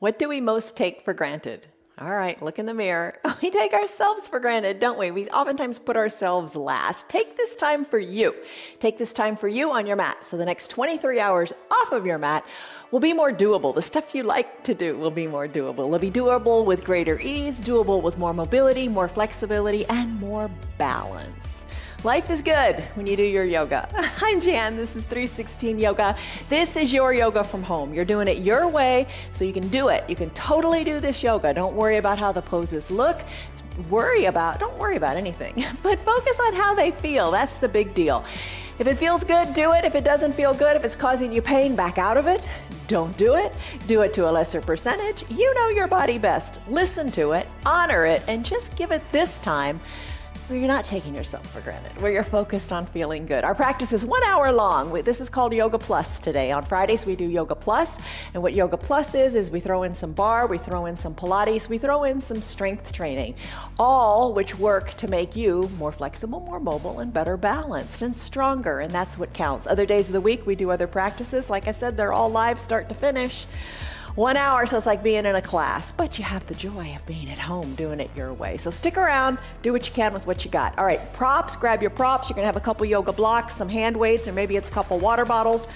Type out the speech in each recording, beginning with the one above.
What do we most take for granted? All right, look in the mirror. We take ourselves for granted, don't we? We oftentimes put ourselves last. Take this time for you. Take this time for you on your mat. So the next 23 hours off of your mat will be more doable. The stuff you like to do will be more doable. It'll be doable with greater ease, doable with more mobility, more flexibility, and more balance. Life is good when you do your yoga. I'm Jan, this is 316 Yoga. This is your yoga from home. You're doing it your way, so you can do it. You can totally do this yoga. Don't worry about how the poses look. Don't worry about anything, but focus on how they feel. That's the big deal. If it feels good, do it. If it doesn't feel good, if it's causing you pain, back out of it. Don't do it. Do it to a lesser percentage. You know your body best. Listen to it, honor it, and just give it this time where you're not taking yourself for granted, where you're focused on feeling good. Our practice is 1 hour long. This is called Yoga Plus today. On Fridays, we do Yoga Plus, and what Yoga Plus is we throw in some barre, we throw in some Pilates, we throw in some strength training, all which work to make you more flexible, more mobile, and better balanced and stronger, and that's what counts. Other days of the week, we do other practices. Like I said, they're all live start to finish. 1 hour, so it's like being in a class, but you have the joy of being at home doing it your way. So stick around, do what you can with what you got. All right, props, grab your props. You're gonna have a couple yoga blocks, some hand weights, or maybe it's a couple water bottles.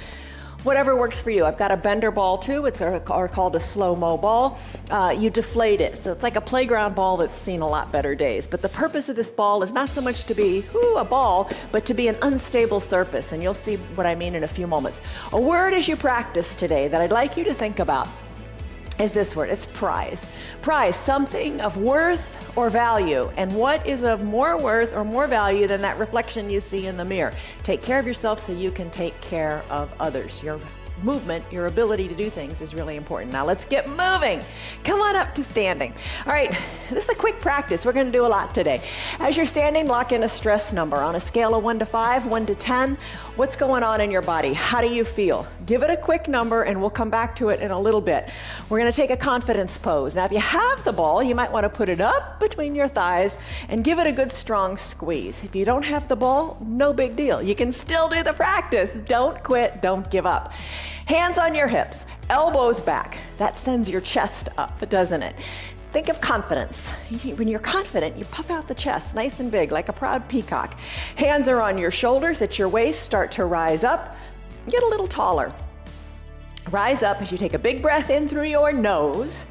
Whatever works for you. I've got a bender ball too. It's called a slow-mo ball. You deflate it. So it's like a playground ball that's seen a lot better days. But the purpose of this ball is not so much to be a ball, but to be an unstable surface. And you'll see what I mean in a few moments. A word as you practice today that I'd like you to think about is this word. It's prize. Prize, something of worth or value. And what is of more worth or more value than that reflection you see in the mirror? Take care of yourself so you can take care of others. Your movement, your ability to do things is really important. Now let's get moving. Come on up to standing. All right, this is a quick practice. We're going to do a lot today. As you're standing, lock in a stress number. On a scale of 1 to 5, 1 to 10, what's going on in your body? How do you feel? Give it a quick number and we'll come back to it in a little bit. We're going to take a confidence pose. Now if you have the ball, you might want to put it up between your thighs and give it a good strong squeeze. If you don't have the ball, no big deal. You can still do the practice. Don't quit, don't give up. Hands on your hips, elbows back. That sends your chest up, doesn't it? Think of confidence. When you're confident, you puff out the chest nice and big like a proud peacock. Hands are on your shoulders at your waist. Start to rise up. Get a little taller. Rise up as you take a big breath in through your nose.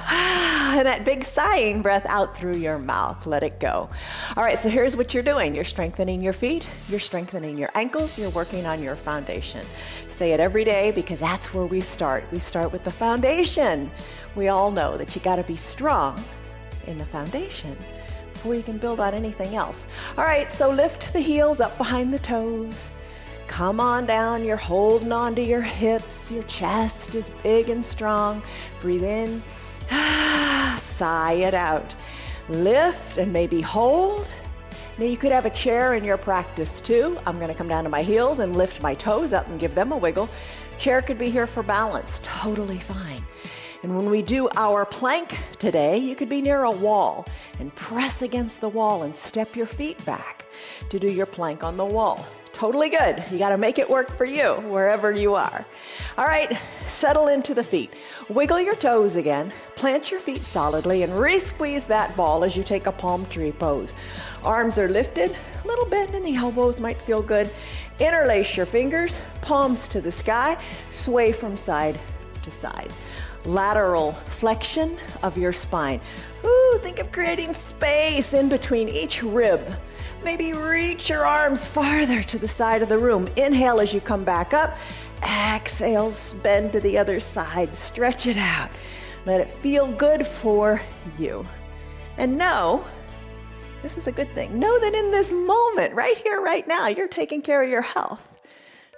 And that big sighing breath out through your mouth. Let it go. All right, so here's what you're doing. You're strengthening your feet. You're strengthening your ankles. You're working on your foundation. Say it every day because that's where we start. We start with the foundation. We all know that you got to be strong in the foundation before you can build on anything else. All right, so lift the heels up behind the toes. Come on down. You're holding on to your hips. Your chest is big and strong. Breathe in. Sigh it out. Lift and maybe hold. Now you could have a chair in your practice too. I'm going to come down to my heels and lift my toes up and give them a wiggle. Chair could be here for balance. Totally fine. And when we do our plank today, you could be near a wall and press against the wall and step your feet back to do your plank on the wall. Totally good. You got to make it work for you wherever you are. All right, settle into the feet. Wiggle your toes again. Plant your feet solidly and re-squeeze that ball as you take a palm tree pose. Arms are lifted, a little bend in the elbows might feel good. Interlace your fingers, palms to the sky, sway from side to side. Lateral flexion of your spine. Ooh, think of creating space in between each rib. Maybe reach your arms farther to the side of the room. Inhale as you come back up. Exhale, bend to the other side. Stretch it out. Let it feel good for you. And know, this is a good thing. Know that in this moment, right here, right now, you're taking care of your health.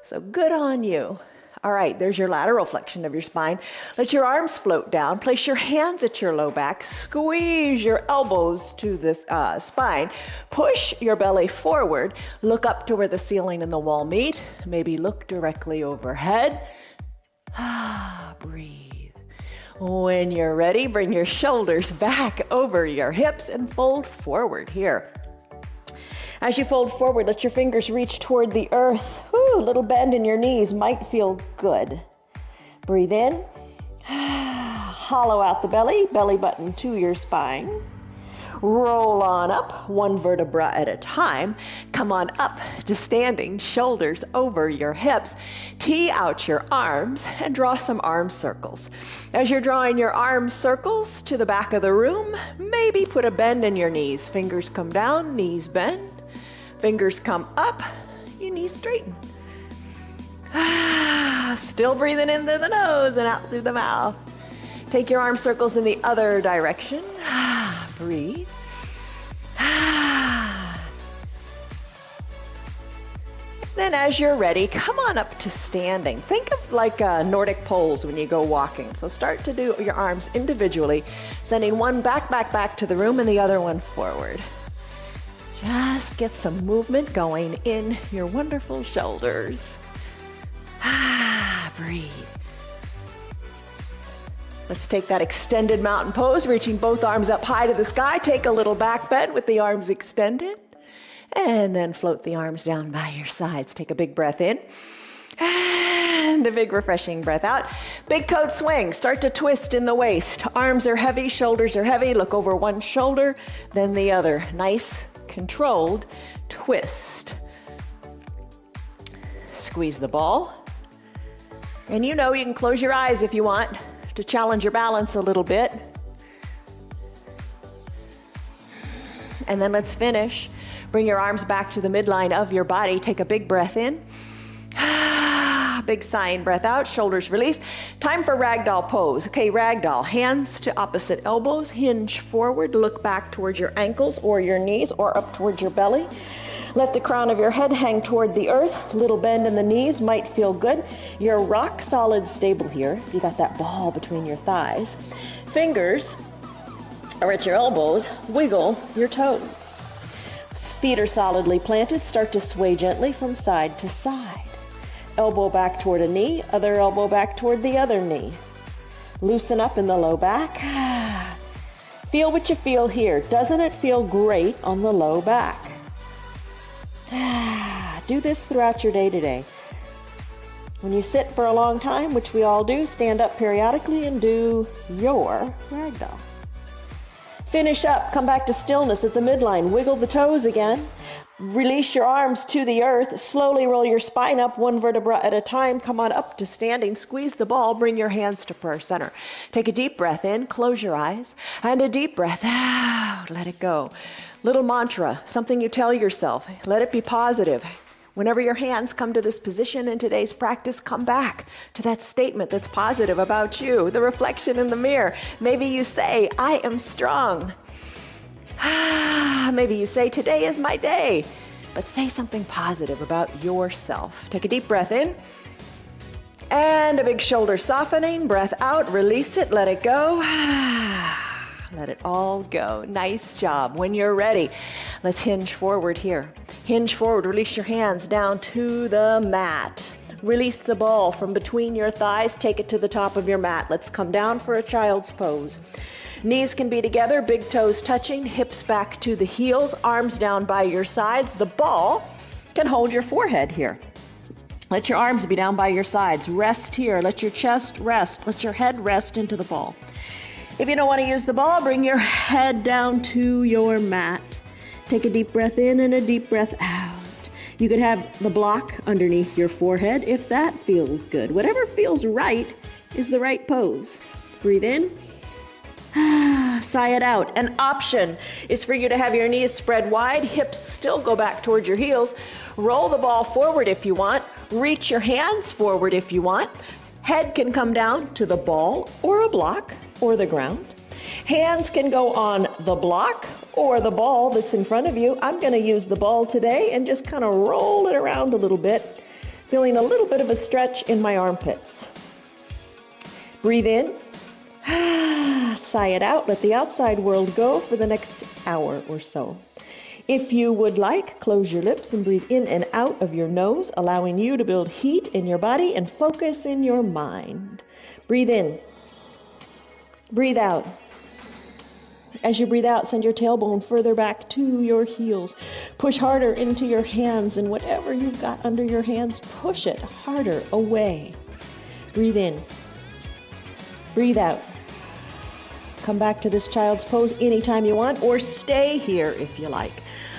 So good on you. All right, there's your lateral flexion of your spine. Let your arms float down. Place your hands at your low back. Squeeze your elbows to the spine. Push your belly forward. Look up to where the ceiling and the wall meet. Maybe look directly overhead. Breathe. When you're ready, bring your shoulders back over your hips and fold forward here. As you fold forward, let your fingers reach toward the earth. Woo, little bend in your knees might feel good. Breathe in. Hollow out the belly, belly button to your spine. Roll on up, one vertebra at a time. Come on up to standing, shoulders over your hips. Tee out your arms and draw some arm circles. As you're drawing your arm circles to the back of the room, maybe put a bend in your knees. Fingers come down, knees bend. Fingers come up, your knees straighten. Still breathing in through the nose and out through the mouth. Take your arm circles in the other direction. Breathe. Then as you're ready, come on up to standing. Think of like Nordic poles when you go walking. So start to do your arms individually, sending one back to the room and the other one forward. Just get some movement going in your wonderful shoulders. Breathe. Let's take that extended mountain pose, reaching both arms up high to the sky. Take a little back bend with the arms extended. And then float the arms down by your sides. Take a big breath in. And a big refreshing breath out. Big coat swing. Start to twist in the waist. Arms are heavy, shoulders are heavy. Look over one shoulder, then the other. Nice, controlled twist. Squeeze the ball. And you know you can close your eyes if you want to challenge your balance a little bit. And then let's finish. Bring your arms back to the midline of your body. Take a big breath in. Big sigh and breath out. Shoulders release. Time for ragdoll pose. Okay, ragdoll. Hands to opposite elbows. Hinge forward. Look back towards your ankles or your knees or up towards your belly. Let the crown of your head hang toward the earth. Little bend in the knees might feel good. You're rock solid stable here. You got that ball between your thighs. Fingers are at your elbows. Wiggle your toes. Feet are solidly planted. Start to sway gently from side to side. Elbow back toward a knee, other elbow back toward the other knee. Loosen up in the low back. Feel what you feel here. Doesn't it feel great on the low back? Do this throughout your day today. When you sit for a long time, which we all do, stand up periodically and do your ragdoll. Finish up, come back to stillness at the midline. Wiggle the toes again. Release your arms to the earth. Slowly roll your spine up one vertebra at a time. Come on up to standing. Squeeze the ball. Bring your hands to prayer center. Take a deep breath in. Close your eyes. And a deep breath out. Let it go. Little mantra, something you tell yourself. Let it be positive. Whenever your hands come to this position in today's practice, come back to that statement that's positive about you, the reflection in the mirror. Maybe you say, I am strong. Maybe you say, today is my day. But say something positive about yourself. Take a deep breath in. And a big shoulder softening. Breath out, release it, let it go. Let it all go. Nice job. When you're ready, let's hinge forward here. Hinge forward, release your hands down to the mat. Release the ball from between your thighs, take it to the top of your mat. Let's come down for a child's pose. Knees can be together, big toes touching, hips back to the heels, arms down by your sides. The ball can hold your forehead here. Let your arms be down by your sides. Rest here. Let your chest rest. Let your head rest into the ball. If you don't want to use the ball, bring your head down to your mat. Take a deep breath in and a deep breath out. You could have the block underneath your forehead if that feels good. Whatever feels right is the right pose. Breathe in. Sigh it out. An option is for you to have your knees spread wide, hips still go back towards your heels. Roll the ball forward if you want. Reach your hands forward if you want. Head can come down to the ball or a block or the ground. Hands can go on the block or the ball that's in front of you. I'm going to use the ball today and just kind of roll it around a little bit, feeling a little bit of a stretch in my armpits. Breathe in. Sigh it out. Let the outside world go for the next hour or so. If you would like, close your lips and breathe in and out of your nose, allowing you to build heat in your body and focus in your mind. Breathe in. Breathe out. As you breathe out, send your tailbone further back to your heels. Push harder into your hands, and whatever you've got under your hands, push it harder away. Breathe in. Breathe out. Come back to this child's pose anytime you want, or stay here if you like.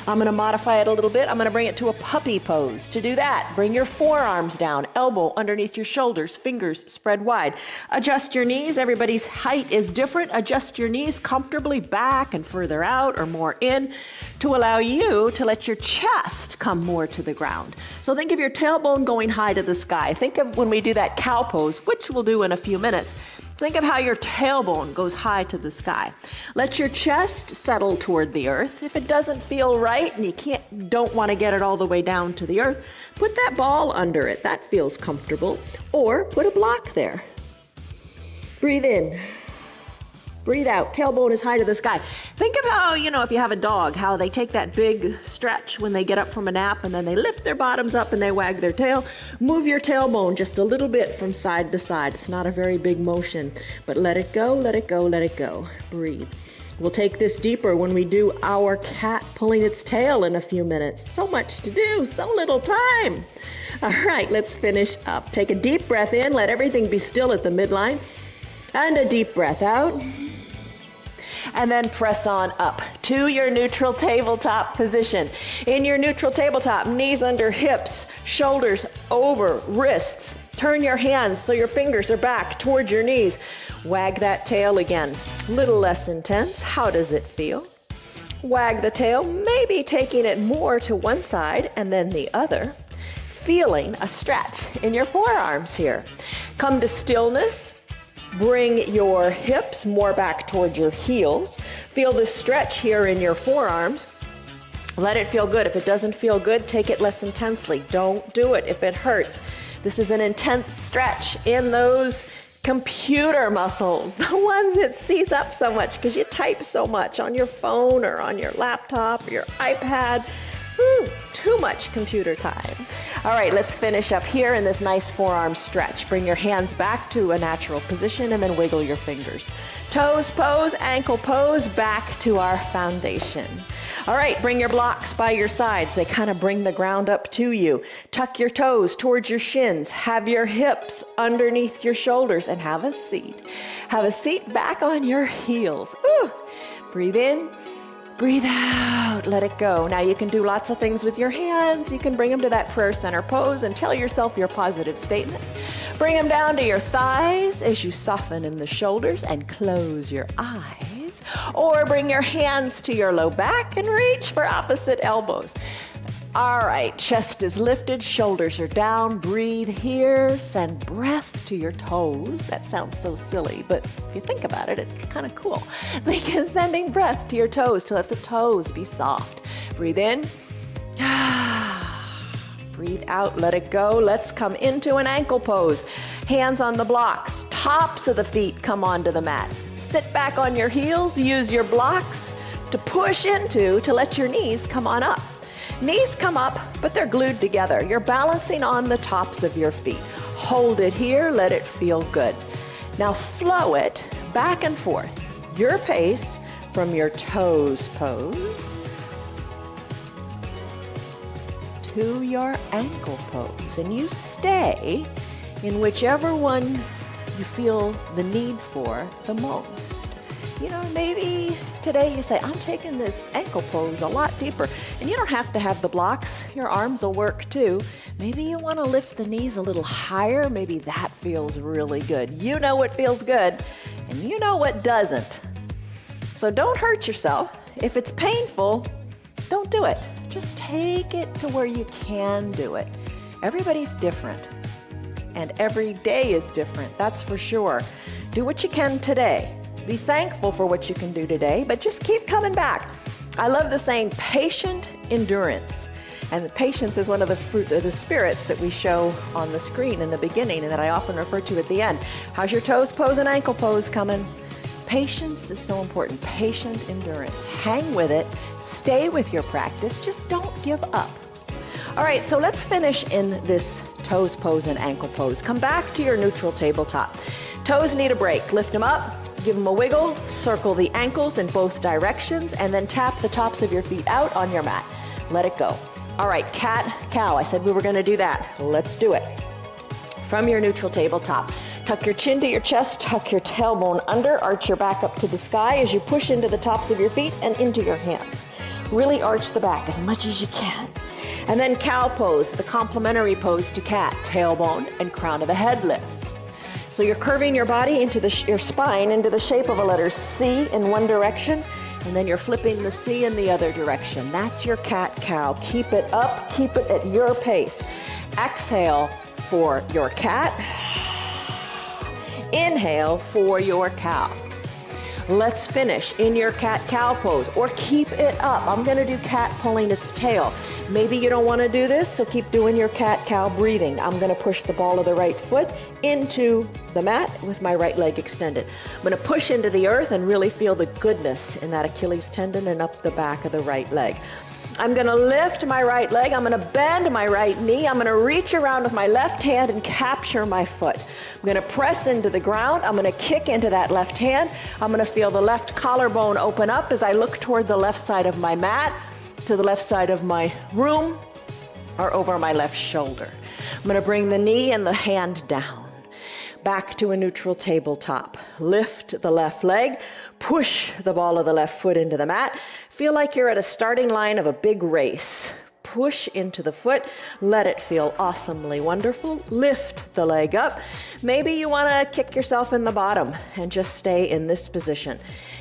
I'm going to modify it a little bit. I'm going to bring it to a puppy pose. To do that, bring your forearms down, elbow underneath your shoulders, fingers spread wide. Adjust your knees. Everybody's height is different. Adjust your knees comfortably back and further out or more in to allow you to let your chest come more to the ground. So think of your tailbone going high to the sky. Think of when we do that cow pose, which we'll do in a few minutes. Think of how your tailbone goes high to the sky. Let your chest settle toward the earth. If it doesn't feel right and you don't want to get it all the way down to the earth, put that ball under it. That feels comfortable. Or put a block there. Breathe in. Breathe out. Tailbone is high to the sky. Think of how, if you have a dog, how they take that big stretch when they get up from a nap and then they lift their bottoms up and they wag their tail. Move your tailbone just a little bit from side to side. It's not a very big motion, but let it go, let it go, let it go. Breathe. We'll take this deeper when we do our cat pulling its tail in a few minutes. So much to do, so little time. All right, let's finish up. Take a deep breath in. Let everything be still at the midline. And a deep breath out. And then press on up to your neutral tabletop position. In your neutral tabletop, knees under hips, shoulders over wrists. Turn your hands so your fingers are back towards your knees. Wag that tail again. Little less intense. How does it feel? Wag the tail, maybe taking it more to one side and then the other. Feeling a stretch in your forearms here. Come to stillness. Bring your hips more back toward your heels. Feel the stretch here in your forearms. Let it feel good. If it doesn't feel good, take it less intensely. Don't do it if it hurts. This is an intense stretch in those computer muscles, the ones that seize up so much because you type so much on your phone or on your laptop or your iPad. Too much computer time. All right, let's finish up here in this nice forearm stretch. Bring your hands back to a natural position and then wiggle your fingers. Toes pose, ankle pose, back to our foundation. All right, bring your blocks by your sides. They kind of bring the ground up to you. Tuck your toes towards your shins. Have your hips underneath your shoulders and have a seat. Have a seat back on your heels. Breathe in. Breathe out, let it go. Now you can do lots of things with your hands. You can bring them to that prayer center pose and tell yourself your positive statement. Bring them down to your thighs as you soften in the shoulders and close your eyes. Or bring your hands to your low back and reach for opposite elbows. All right, chest is lifted, shoulders are down. Breathe here, send breath to your toes. That sounds so silly, but if you think about it, it's kind of cool. Like sending breath to your toes to let the toes be soft. Breathe in. Breathe out, let it go. Let's come into an ankle pose. Hands on the blocks, tops of the feet come onto the mat. Sit back on your heels, use your blocks to push into to let your knees come on up. Knees come up, but they're glued together. You're balancing on the tops of your feet. Hold it here, let it feel good. Now flow it back and forth, your pace from your toes pose to your ankle pose. And you stay in whichever one you feel the need for the most. Maybe today you say, I'm taking this ankle pose a lot deeper. And you don't have to have the blocks. Your arms will work too. Maybe you want to lift the knees a little higher. Maybe that feels really good. You know what feels good, and you know what doesn't. So don't hurt yourself. If it's painful, don't do it. Just take it to where you can do it. Everybody's different, and every day is different, that's for sure. Do what you can today. Be thankful for what you can do today, but just keep coming back. I love the saying, patient endurance. And patience is one of the fruit of the spirits that we show on the screen in the beginning and that I often refer to at the end. How's your toes pose and ankle pose coming? Patience is so important. Patient endurance. Hang with it. Stay with your practice. Just don't give up. All right, so let's finish in this toes pose and ankle pose. Come back to your neutral tabletop. Toes need a break. Lift them up. Give them a wiggle, circle the ankles in both directions, and then tap the tops of your feet out on your mat. Let it go. All right, cat, cow. I said we were going to do that. Let's do it. From your neutral tabletop, Tuck your chin to your chest, tuck your tailbone under, arch your back up to the sky as you push into the tops of your feet and into your hands. Really arch the back as much as you can. And then cow pose, the complementary pose to cat, tailbone and crown of the head lift. So you're curving your body into your spine into the shape of a letter C in one direction, and then you're flipping the C in the other direction. That's your cat-cow. Keep it up, keep it at your pace. Exhale for your cat. Inhale for your cow. Let's finish in your cat-cow pose, or keep it up. I'm gonna do cat pulling its tail. Maybe you don't wanna do this, so keep doing your cat-cow breathing. I'm gonna push the ball of the right foot into the mat with my right leg extended. I'm gonna push into the earth and really feel the goodness in that Achilles tendon and up the back of the right leg. I'm gonna lift my right leg, I'm gonna bend my right knee, I'm gonna reach around with my left hand and capture my foot. I'm gonna press into the ground, I'm gonna kick into that left hand, I'm gonna feel the left collarbone open up as I look toward the left side of my mat, to the left side of my room, or over my left shoulder. I'm gonna bring the knee and the hand down. Back to a neutral tabletop. Lift the left leg, push the ball of the left foot into the mat. Feel like you're at a starting line of a big race. Push into the foot, let it feel awesomely wonderful. Lift the leg up. Maybe you wanna kick yourself in the bottom and just stay in this position.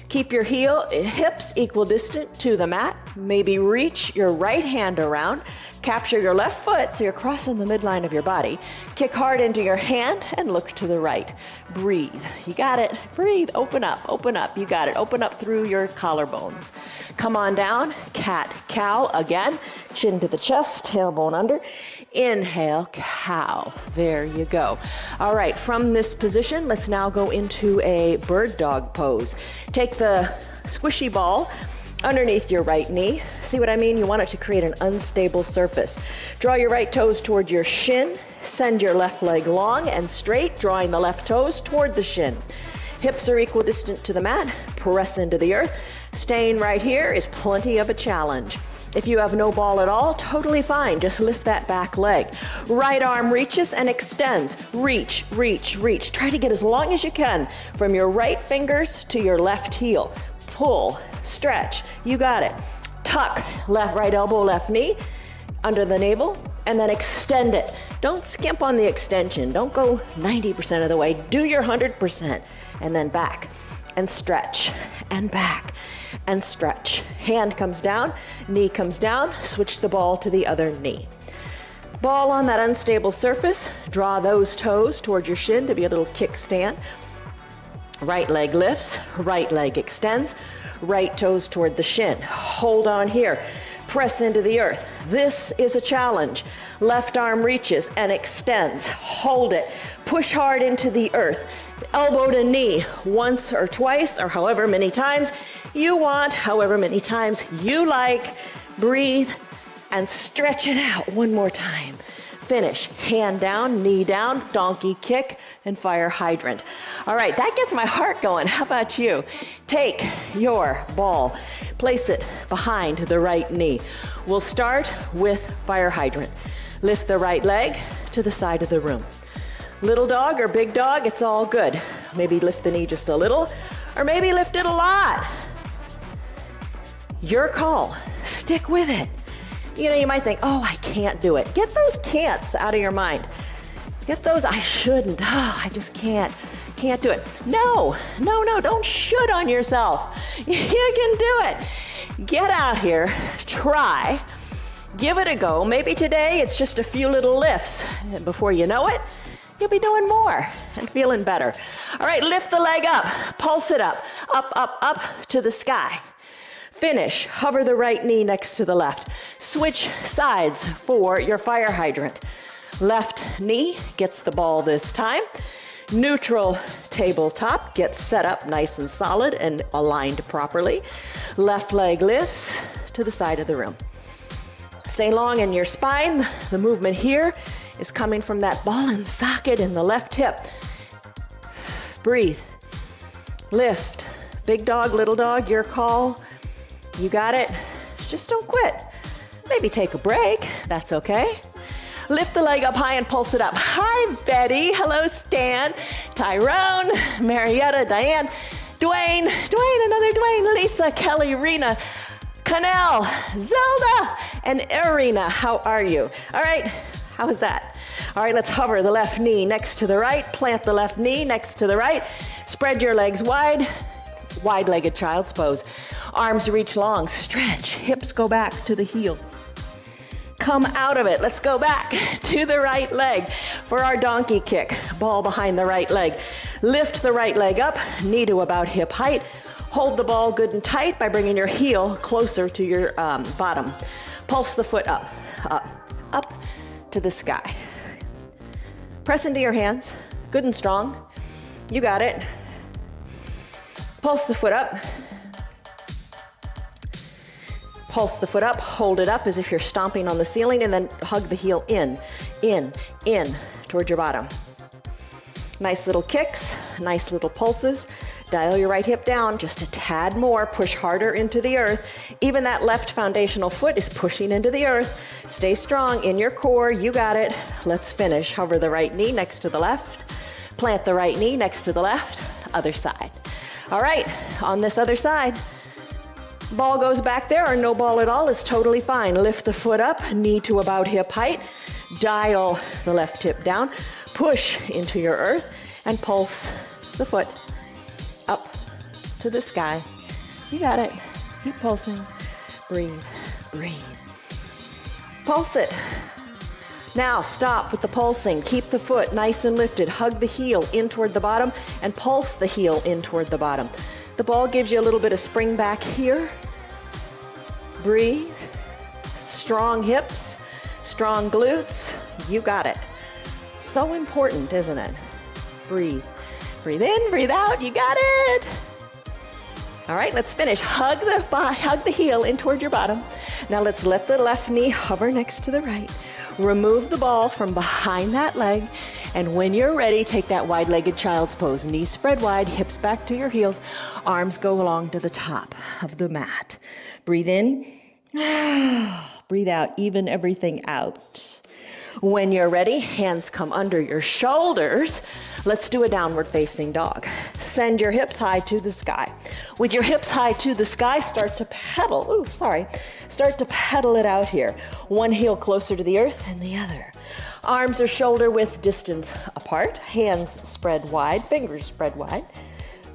Keep your hips equal distant to the mat. Maybe reach your right hand around. Capture your left foot so you're crossing the midline of your body. Kick hard into your hand and look to the right. Breathe. You got it. Breathe. Open up. Open up. You got it. Open up through your collarbones. Come on down. Cat, cow again. Chin to the chest, tailbone under. Inhale, cow. There you go. All right, from this position, let's now go into a bird dog pose. Take the squishy ball underneath your right knee. See what I mean? You want it to create an unstable surface. Draw your right toes toward your shin. Send your left leg long and straight, drawing the left toes toward the shin. Hips are equal distant to the mat. Press into the earth. Staying right here is plenty of a challenge. If you have no ball at all, totally fine. Just lift that back leg. Right arm reaches and extends. Reach, reach, reach. Try to get as long as you can from your right fingers to your left heel. Pull, stretch. You got it. Tuck, left, right elbow, left knee under the navel, and then extend it. Don't skimp on the extension. Don't go 90% of the way. Do your 100%, and then back and stretch and back and stretch. Hand comes down, knee comes down, switch the ball to the other knee. Ball on that unstable surface, draw those toes toward your shin to be a little kickstand. Right leg lifts, right leg extends, right toes toward the shin. Hold on here. Press into the earth. This is a challenge. Left arm reaches and extends. Hold it. Push hard into the earth. Elbow to knee once or twice or however many times you want, however many times you like. Breathe and stretch it out one more time. Finish. Hand down, knee down, donkey kick, and fire hydrant. All right, that gets my heart going. How about you? Take your ball, place it behind the right knee. We'll start with fire hydrant. Lift the right leg to the side of the room. Little dog or big dog, it's all good. Maybe lift the knee just a little, or maybe lift it a lot. Your call. Stick with it. You know, you might think, oh, I can't do it. Get those can'ts out of your mind. Get those, I shouldn't. Oh, I just can't do it. No, don't should on yourself. You can do it. Get out here, try, give it a go. Maybe today it's just a few little lifts. And before you know it, you'll be doing more and feeling better. All right, lift the leg up, pulse it up, up to the sky. Finish, hover the right knee next to the left. Switch sides for your fire hydrant. Left knee gets the ball this time. Neutral tabletop gets set up nice and solid and aligned properly. Left leg lifts to the side of the room. Stay long in your spine. The movement here is coming from that ball and socket in the left hip. Breathe. Lift. Big dog, little dog, your call. You got it. Just don't quit. Maybe take a break. That's okay. Lift the leg up high and pulse it up. Hi, Betty. Hello, Stan. Tyrone, Marietta, Diane, Dwayne, another Dwayne, Lisa, Kelly, Rena, Canel, Zelda, and Irina. How are you? All right, how is that? All right, let's hover the left knee next to the right, plant the left knee next to the right, spread your legs wide, wide-legged child's pose. Arms reach long, stretch, hips go back to the heels. Come out of it. Let's go back to the right leg for our donkey kick. Ball behind the right leg. Lift the right leg up, knee to about hip height. Hold the ball good and tight by bringing your heel closer to your bottom. Pulse the foot up, up, up to the sky. Press into your hands, good and strong. You got it. Pulse the foot up. Pulse the foot up, hold it up as if you're stomping on the ceiling, and then hug the heel in, toward your bottom. Nice little kicks, nice little pulses. Dial your right hip down just a tad more, push harder into the earth. Even that left foundational foot is pushing into the earth. Stay strong in your core, you got it. Let's finish. Hover the right knee next to the left. Plant the right knee next to the left, other side. All right, on this other side, ball goes back there or no ball at all is totally fine. Lift the foot up, knee to about hip height. Dial the left hip down, push into your earth, and pulse the foot up to the sky. You got it. Keep pulsing. Breathe, breathe. Pulse it. Now stop with the pulsing. Keep the foot nice and lifted. Hug the heel in toward the bottom and pulse the heel in toward the bottom. The ball gives you a little bit of spring back here. Breathe. Strong hips, strong glutes. You got it. So important, isn't it? Breathe. Breathe in, breathe out. You got it. All right, let's finish. Hug the heel in toward your bottom. Now let's let the left knee hover next to the right. Remove the ball from behind that leg. And when you're ready, take that wide-legged child's pose. Knees spread wide, hips back to your heels. Arms go along to the top of the mat. Breathe in. Breathe out. Even everything out. When you're ready, hands come under your shoulders. Let's do a downward facing dog. Send your hips high to the sky. With your hips high to the sky, start to pedal. Start to pedal it out here. One heel closer to the earth than the other. Arms are shoulder width distance apart. Hands spread wide, fingers spread wide.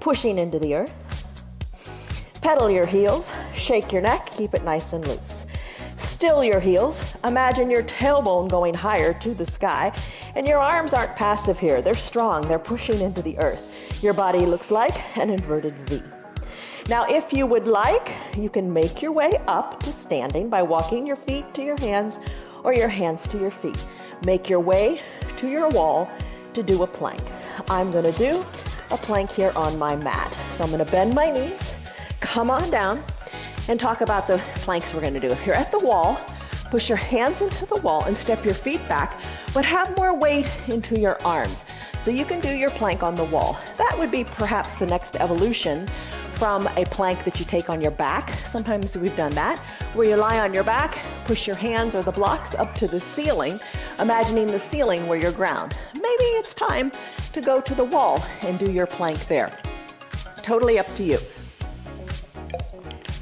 Pushing into the earth. Pedal your heels. Shake your neck. Keep it nice and loose. Still your heels. Imagine your tailbone going higher to the sky. And your arms aren't passive here. They're strong. They're pushing into the earth. Your body looks like an inverted V. Now, if you would like, you can make your way up to standing by walking your feet to your hands or your hands to your feet. Make your way to your wall to do a plank. I'm going to do a plank here on my mat. So I'm going to bend my knees, come on down, and talk about the planks we're going to do. If you're at the wall, push your hands into the wall and step your feet back, but have more weight into your arms. So you can do your plank on the wall. That would be perhaps the next evolution from a plank that you take on your back. Sometimes we've done that, where you lie on your back, push your hands or the blocks up to the ceiling, imagining the ceiling where you're ground. Maybe it's time to go to the wall and do your plank there. Totally up to you.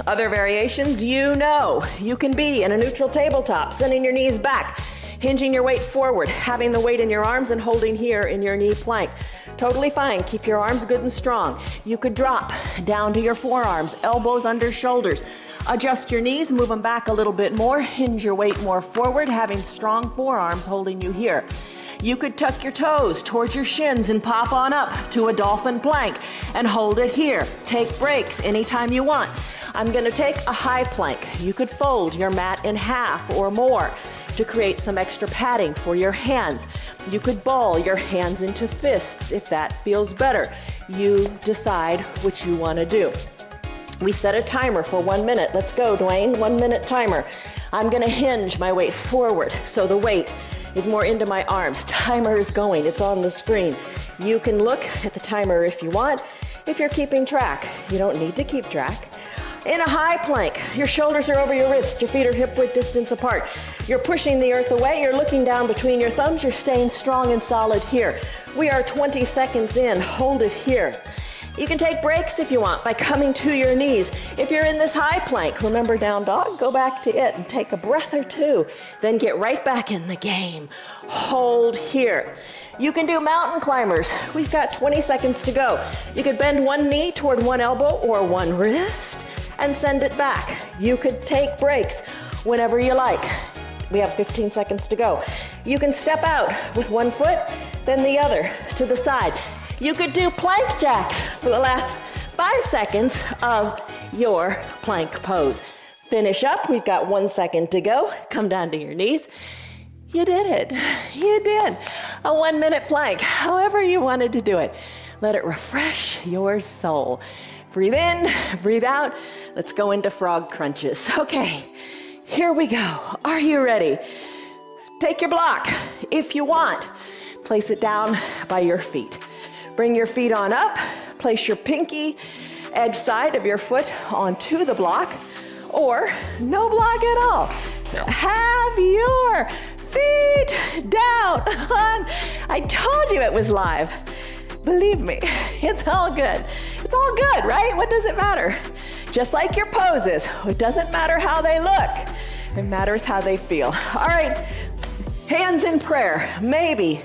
Other variations, you can be in a neutral tabletop, sending your knees back, hinging your weight forward, having the weight in your arms and holding here in your knee plank. Totally fine. Keep your arms good and strong. You could drop down to your forearms, elbows under shoulders. Adjust your knees, move them back a little bit more, hinge your weight more forward, having strong forearms holding you here. You could tuck your toes towards your shins and pop on up to a dolphin plank and hold it here. Take breaks anytime you want. I'm going to take a high plank. You could fold your mat in half or more to create some extra padding for your hands. You could ball your hands into fists if that feels better. You decide what you want to do. We set a timer for 1 minute. Let's go, Dwayne. 1 minute timer. I'm going to hinge my weight forward so the weight is more into my arms. Timer is going. It's on the screen. You can look at the timer if you want. If you're keeping track, you don't need to keep track. In a high plank, your shoulders are over your wrists, your feet are hip width distance apart. You're pushing the earth away, you're looking down between your thumbs, you're staying strong and solid here. We are 20 seconds in, hold it here. You can take breaks if you want by coming to your knees. If you're in this high plank, remember down dog, go back to it and take a breath or two, then get right back in the game. Hold here. You can do mountain climbers. We've got 20 seconds to go. You could bend one knee toward one elbow or one wrist and send it back. You could take breaks whenever you like. We have 15 seconds to go. You can step out with one foot, then the other to the side. You could do plank jacks for the last 5 seconds of your plank pose. Finish up, we've got 1 second to go. Come down to your knees. You did it, you did. A 1 minute plank, however you wanted to do it. Let it refresh your soul. Breathe in, breathe out. Let's go into frog crunches. Okay, here we go. Are you ready? Take your block if you want. Place it down by your feet. Bring your feet on up. Place your pinky edge side of your foot onto the block, or no block at all. Have your feet down on. I told you it was live. Believe me, it's all good. It's all good, right? What does it matter? Just like your poses, it doesn't matter how they look. It matters how they feel. All right, hands in prayer, maybe.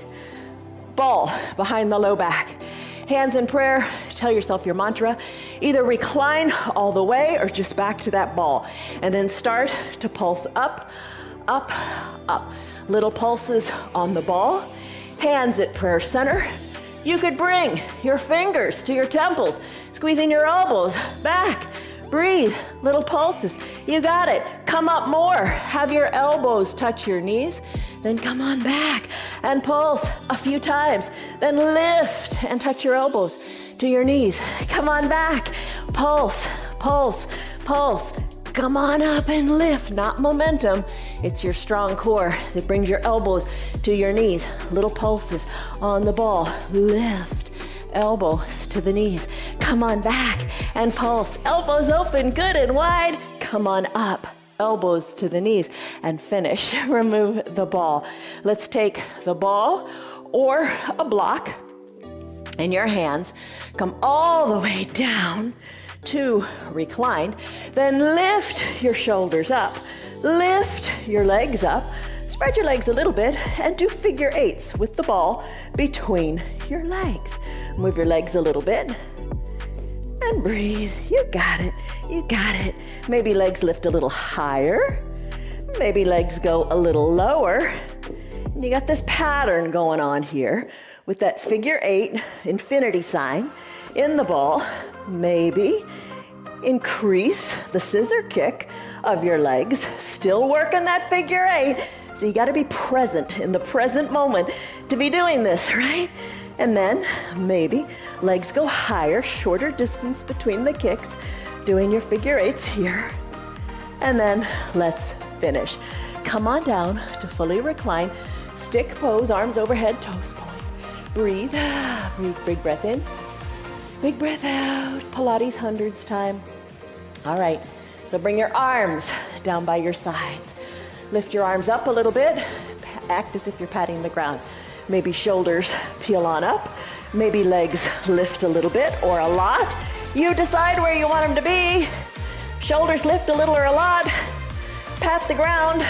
Ball behind the low back. Hands in prayer, tell yourself your mantra. Either recline all the way or just back to that ball. And then start to pulse up, up, up. Little pulses on the ball. Hands at prayer center. You could bring your fingers to your temples, squeezing your elbows back. Breathe, little pulses. You got it. Come up more. Have your elbows touch your knees. Then come on back and pulse a few times. Then lift and touch your elbows to your knees. Come on back. Pulse, pulse, pulse. Come on up and lift, not momentum. It's your strong core that brings your elbows to your knees. Little pulses on the ball. Lift, elbows to the knees. Come on back and pulse. Elbows open, good and wide. Come on up. Elbows to the knees and finish. Remove the ball. Let's take the ball or a block in your hands. Come all the way down to recline. Then lift your shoulders up. Lift your legs up. Spread your legs a little bit and do figure eights with the ball between your legs. Move your legs a little bit. And breathe. You got it. You got it. Maybe legs lift a little higher. Maybe legs go a little lower. And you got this pattern going on here with that figure eight infinity sign in the ball. Maybe increase the scissor kick of your legs. Still working that figure eight. So you got to be present in the present moment to be doing this, right? And then maybe legs go higher, shorter distance between the kicks, doing your figure eights here. And then let's finish. Come on down to fully recline. Stick pose, arms overhead, toes point. Breathe, breathe, big breath in. Big breath out, Pilates hundreds time. All right, so bring your arms down by your sides. Lift your arms up a little bit. Act as if you're patting the ground. Maybe shoulders peel on up. Maybe legs lift a little bit or a lot. You decide where you want them to be. Shoulders lift a little or a lot. Pat the ground.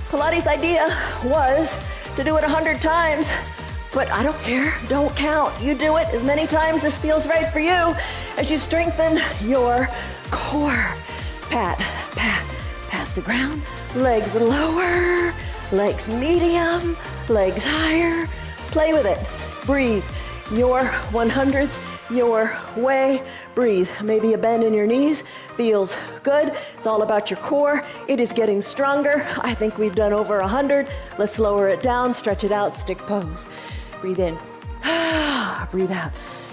Pilates' idea was to do it 100 times, but I don't care, don't count. You do it as many times as feels right for you as you strengthen your core. Pat, pat, pat the ground. Legs lower, legs medium, legs higher. Play with it. Breathe. Your 100s, your way. Breathe. Maybe a bend in your knees feels good. It's all about your core. It is getting stronger. I think we've done over 100. Let's lower it down, stretch it out, stick pose. Breathe in. Breathe out.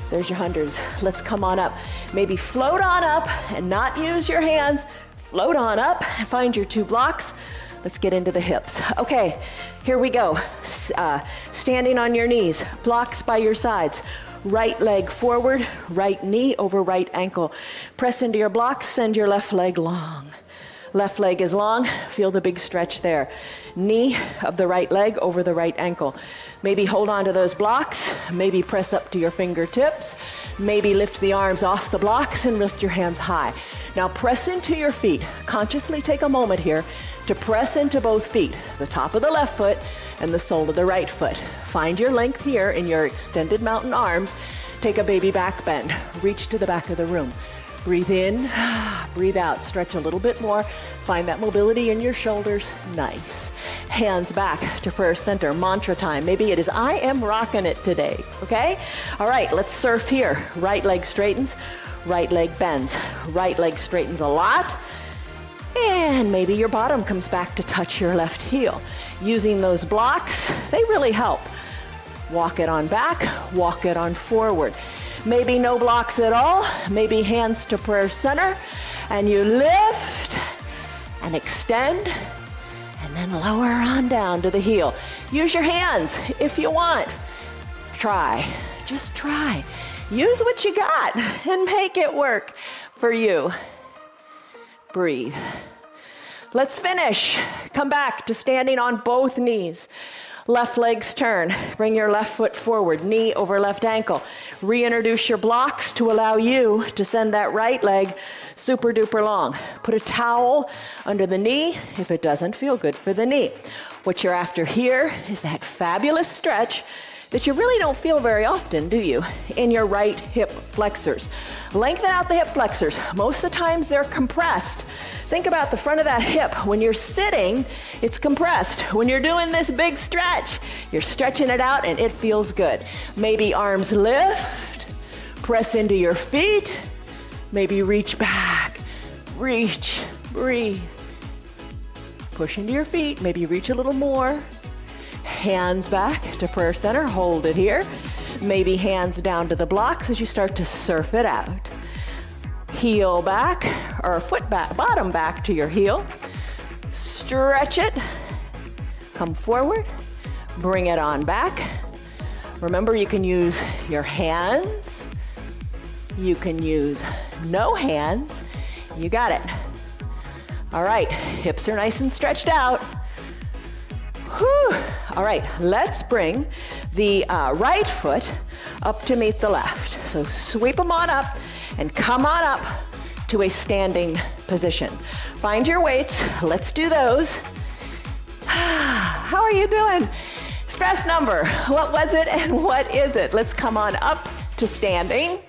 There's your 100s. Let's come on up. Maybe float on up and not use your hands. Float on up and find your 2 blocks. Let's get into the hips. Okay, here we go. Standing on your knees, blocks by your sides. Right leg forward, right knee over right ankle. Press into your blocks, send your left leg long. Left leg is long, feel the big stretch there. Knee of the right leg over the right ankle. Maybe hold on to those blocks, maybe press up to your fingertips, maybe lift the arms off the blocks and lift your hands high. Now press into your feet. Consciously take a moment here to press into both feet, the top of the left foot and the sole of the right foot. Find your length here in your extended mountain arms. Take a baby back bend. Reach to the back of the room. Breathe in, breathe out, stretch a little bit more. Find that mobility in your shoulders. Nice. Hands back to prayer center, mantra time. Maybe it is, I am rocking it today, okay? All right, let's surf here. Right leg straightens, right leg bends. Right leg straightens a lot. And maybe your bottom comes back to touch your left heel. Using those blocks, they really help. Walk it on back, walk it on forward. Maybe no blocks at all, maybe hands to prayer center, and you lift and extend, and then lower on down to the heel. Use your hands if you want. Try, just try. Use what you got and make it work for you. Breathe. Let's finish. Come back to standing on both knees. Left legs turn. Bring your left foot forward, knee over left ankle. Reintroduce your blocks to allow you to send that right leg super duper long. Put a towel under the knee if it doesn't feel good for the knee. What you're after here is that fabulous stretch that you really don't feel very often, do you? In your right hip flexors. Lengthen out the hip flexors. Most of the times they're compressed. Think about the front of that hip. When you're sitting, it's compressed. When you're doing this big stretch, you're stretching it out and it feels good. Maybe arms lift, press into your feet, maybe reach back, reach, breathe. Push into your feet, maybe reach a little more. Hands back to prayer center, hold it here. Maybe hands down to the blocks as you start to surf it out. Heel back, or foot back, bottom back to your heel. Stretch it. Come forward. Bring it on back. Remember, you can use your hands. You can use no hands. You got it. All right, hips are nice and stretched out. Whew. All right, let's bring the right foot up to meet the left. So sweep them on up and come on up to a standing position. Find your weights. Let's do those. How are you doing? Stress number. What was it and what is it? Let's come on up to standing.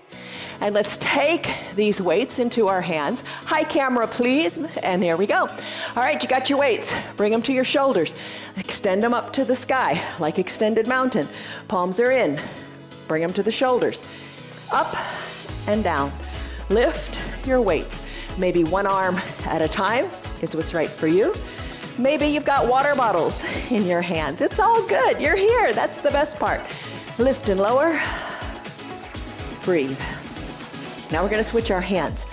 And let's take these weights into our hands. Hi, camera, please. And here we go. All right, you got your weights. Bring them to your shoulders. Extend them up to the sky, like extended mountain. Palms are in. Bring them to the shoulders. Up and down. Lift your weights. Maybe one arm at a time is what's right for you. Maybe you've got water bottles in your hands. It's all good. You're here. That's the best part. Lift and lower. Breathe. Now we're going to switch our hands.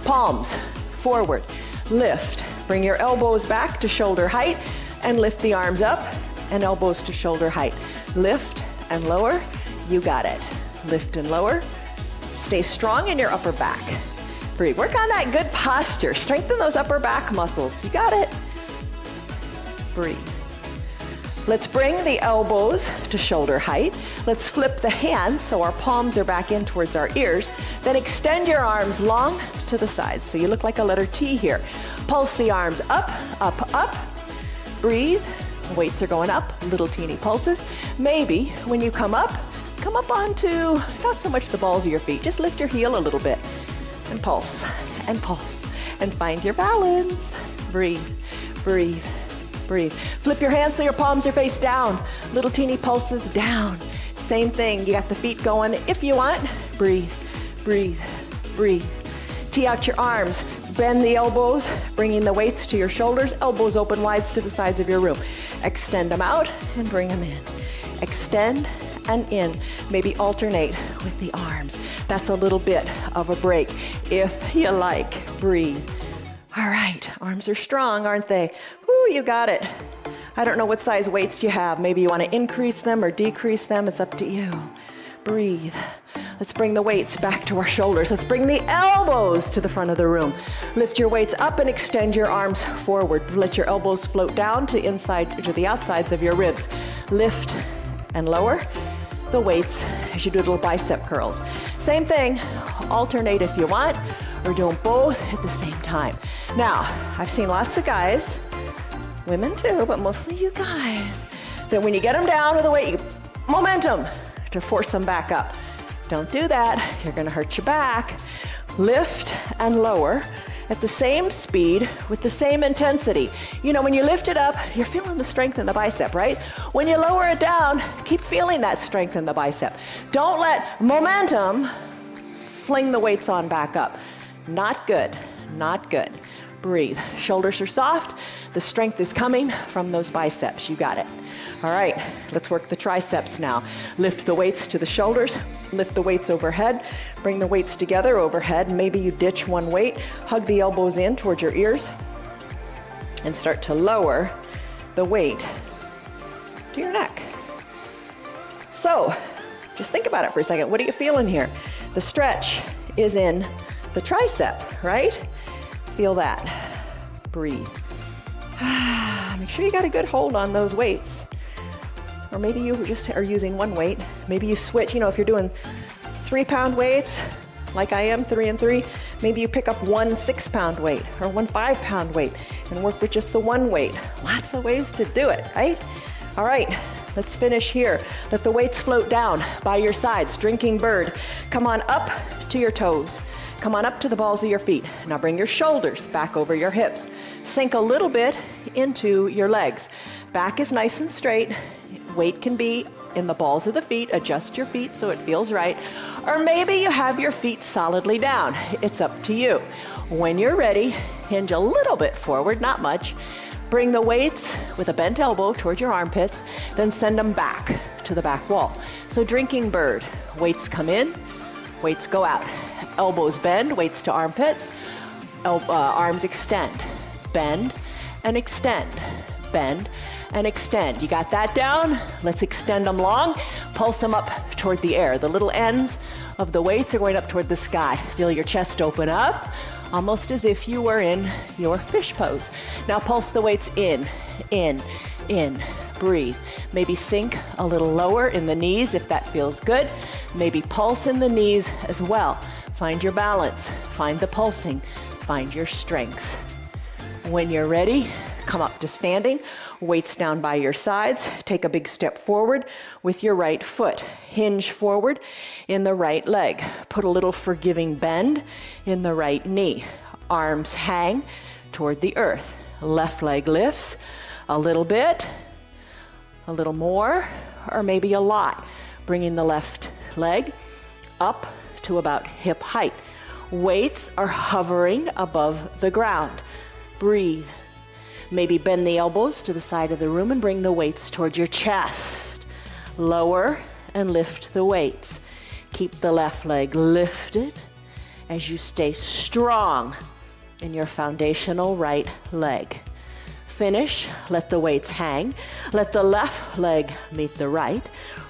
Palms forward, lift. Bring your elbows back to shoulder height and lift the arms up and elbows to shoulder height. Lift and lower. You got it. Lift and lower. Stay strong in your upper back. Breathe. Work on that good posture. Strengthen those upper back muscles. You got it. Breathe. Let's bring the elbows to shoulder height. Let's flip the hands so our palms are back in towards our ears. Then extend your arms long to the sides. So you look like a letter T here. Pulse the arms up, up, up. Breathe. Weights are going up, little teeny pulses. Maybe when you come up onto not so much the balls of your feet. Just lift your heel a little bit and pulse and find your balance. Breathe, breathe. Breathe. Flip your hands so your palms are face down. Little teeny pulses down. Same thing. You got the feet going if you want. Breathe, breathe, breathe. Tee out your arms. Bend the elbows, bringing the weights to your shoulders. Elbows open wide to the sides of your room. Extend them out and bring them in. Extend and in. Maybe alternate with the arms. That's a little bit of a break if you like. Breathe. All right, arms are strong, aren't they? Woo, you got it. I don't know what size weights you have. Maybe you want to increase them or decrease them. It's up to you. Breathe. Let's bring the weights back to our shoulders. Let's bring the elbows to the front of the room. Lift your weights up and extend your arms forward. Let your elbows float down to the outsides of your ribs. Lift and lower the weights as you do little bicep curls. Same thing, alternate if you want, or do them both at the same time. Now, I've seen lots of guys, women too, but mostly you guys, that when you get them down with the weight, momentum to force them back up. Don't do that, you're gonna hurt your back. Lift and lower at the same speed with the same intensity. You know, when you lift it up, you're feeling the strength in the bicep, right? When you lower it down, keep feeling that strength in the bicep. Don't let momentum fling the weights on back up. Not good, not good. Breathe. Shoulders are soft. The strength is coming from those biceps. You got it. All right, let's work the triceps now. Lift the weights to the shoulders. Lift the weights overhead. Bring the weights together overhead. Maybe you ditch one weight. Hug the elbows in towards your ears. And start to lower the weight to your neck. So, just think about it for a second. What are you feeling here? The stretch is in the tricep, right? Feel that. Breathe. Make sure you got a good hold on those weights. Or maybe you just are using one weight. Maybe you switch, you know, if you're doing 3-pound weights, like I am, 3 and 3, maybe you pick up one 6-pound weight or one 5-pound weight and work with just the one weight. Lots of ways to do it, right? All right, let's finish here. Let the weights float down by your sides, drinking bird. Come on up to your toes. Come on up to the balls of your feet. Now bring your shoulders back over your hips. Sink a little bit into your legs. Back is nice and straight. Weight can be in the balls of the feet. Adjust your feet so it feels right. Or maybe you have your feet solidly down. It's up to you. When you're ready, hinge a little bit forward, not much. Bring the weights with a bent elbow towards your armpits, then send them back to the back wall. So drinking bird. Weights come in, weights go out. Elbows bend, weights to armpits, arms extend, bend and extend, bend and extend. You got that down? Let's extend them long, pulse them up toward the air. The little ends of the weights are going up toward the sky. Feel your chest open up, almost as if you were in your fish pose. Now pulse the weights in, breathe. Maybe sink a little lower in the knees if that feels good. Maybe pulse in the knees as well. Find your balance, find the pulsing, find your strength. When you're ready, come up to standing, weights down by your sides, take a big step forward with your right foot. Hinge forward in the right leg. Put a little forgiving bend in the right knee. Arms hang toward the earth. Left leg lifts a little bit, a little more, or maybe a lot. Bringing the left leg up to about hip height. Weights are hovering above the ground. Breathe. Maybe bend the elbows to the side of the room and bring the weights towards your chest. Lower and lift the weights. Keep the left leg lifted as you stay strong in your foundational right leg. Finish, let the weights hang. Let the left leg meet the right.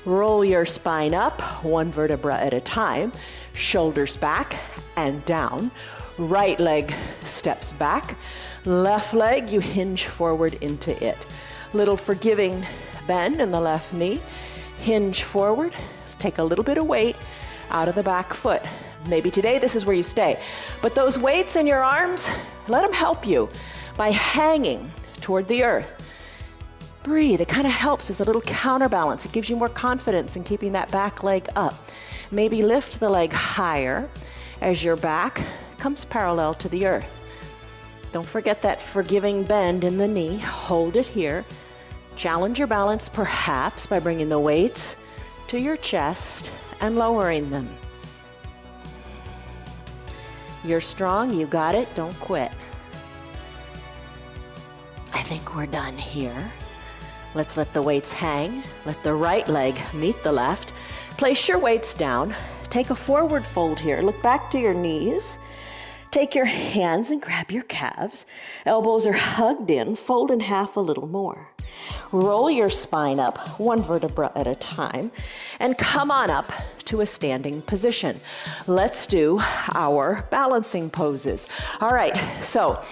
Roll your spine up, one vertebra at a time. Shoulders back and down. Right leg steps back. Left leg, you hinge forward into it. Little forgiving bend in the left knee. Hinge forward. Take a little bit of weight out of the back foot. Maybe today this is where you stay. But those weights in your arms, let them help you by hanging toward the earth. Breathe. It kind of helps as a little counterbalance. It gives you more confidence in keeping that back leg up. Maybe lift the leg higher as your back comes parallel to the earth. Don't forget that forgiving bend in the knee. Hold it here. Challenge your balance perhaps by bringing the weights to your chest and lowering them. You're strong. You got it. Don't quit. I think we're done here. Let's let the weights hang. Let the right leg meet the left. Place your weights down. Take a forward fold here. Look back to your knees. Take your hands and grab your calves. Elbows are hugged in, fold in half a little more. Roll your spine up, one vertebra at a time, and come on up to a standing position. Let's do our balancing poses. All right, so